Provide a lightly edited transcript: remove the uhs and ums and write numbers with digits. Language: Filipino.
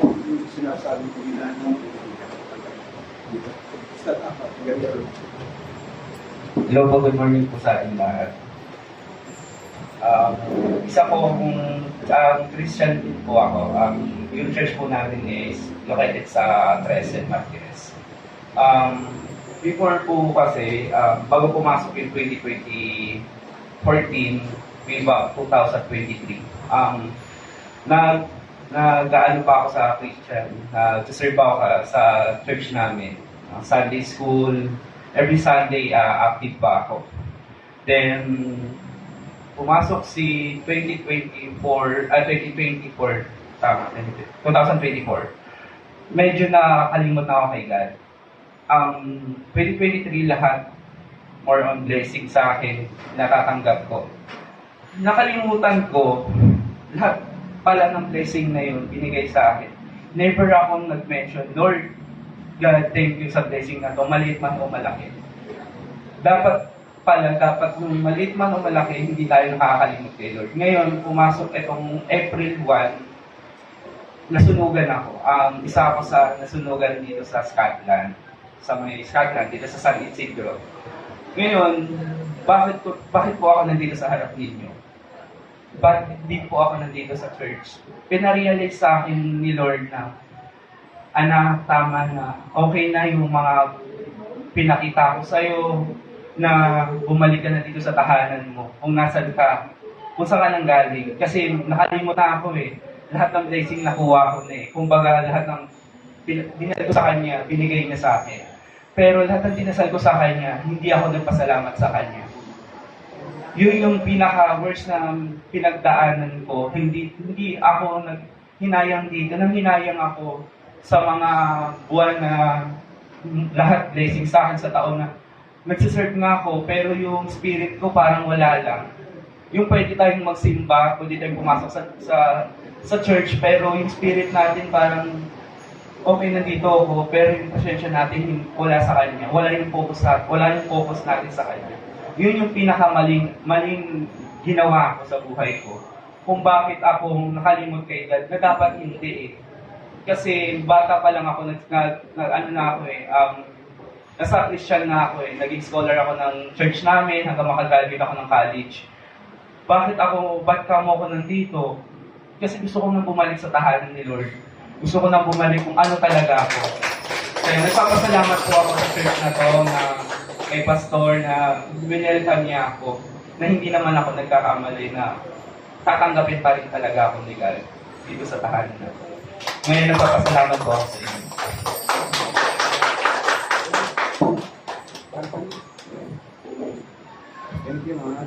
Yung sinasabi ko ginano. Basta dapat ganyan. Hello po, good morning po sa ating lahat. Isa po kung Christian din po ako. Yung church po namin is located sa Trece Martires. Before po kasi, bago pumasok yung 2014, way back 2023, nag-ano pa ako sa Christian, nag-serve ako sa church namin. Sunday school, every Sunday active pa ako. Then, pumasok si 2024, tama, 2024. Medyo nakakalimot na ako kay God. 2023 lahat, more on blessing sa akin, natatanggap ko. Nakalimutan ko, lahat pala ng blessing na yun, binigay sa akin. Never akong nag-mention, Lord, God, thank you sa blessing na to, maliit man o malaki. Dapat nung maliit man o malaki, hindi tayo nakakalimut kay Lord. Ngayon, pumasok itong April 1, nasunugan ako. Isa ako sa nasunugan dito sa Scotland, sa may Scotland, dito sa San Isidro. Ngayon, bakit po ako nandito sa harap ninyo? Bakit hindi po ako nandito sa church? Pinarealize sa akin ni Lord na, anak, tama na, okay na yung mga pinakita ko sa'yo, na bumalik ka na dito sa tahanan mo, kung nasan ka, kung saan ka nang galing. Kasi nakalimut na ako eh. Lahat ng blessing nakuha ko na eh. Kumbaga lahat ng dinasal ko sa kanya, binigay niya sa akin. Pero lahat ng dinasal ko sa kanya, hindi ako nagpasalamat sa kanya. Yun yung pinaka-worst na pinagdaanan ko. Hindi ako hinayang dito. Nang hinayang ako sa mga buwan na lahat blessing sa akin sa taon na nagsiserve nga ako, pero yung spirit ko parang wala lang. Yung pwede tayong magsimba, pwede tayong pumasok sa church, pero yung spirit natin parang okay, nandito ako, pero yung pasensya natin wala sa kanya. Wala yung focus natin sa kanya. Yun yung pinakamaling ginawa ko sa buhay ko. Kung bakit ako nakalimot kay God, na dapat hindi eh. Kasi bata pa lang ako, nasa Christian na ako eh. Naging scholar ako ng church namin hanggang makagraduate ako ng college. Ba't ka mo ako nandito? Kasi gusto ko nang bumalik sa tahanan ni Lord. Gusto ko nang bumalik kung ano talaga ako. Kaya nagpapasalamat po ako sa church na to, na kay pastor na winelcome niya ako, na hindi naman ako nagkakamali na tatanggapin pa rin talaga ako ni God dito sa tahanan na to. Ngayon nagpapasalamat po ako sa inyo. Thank you, mga.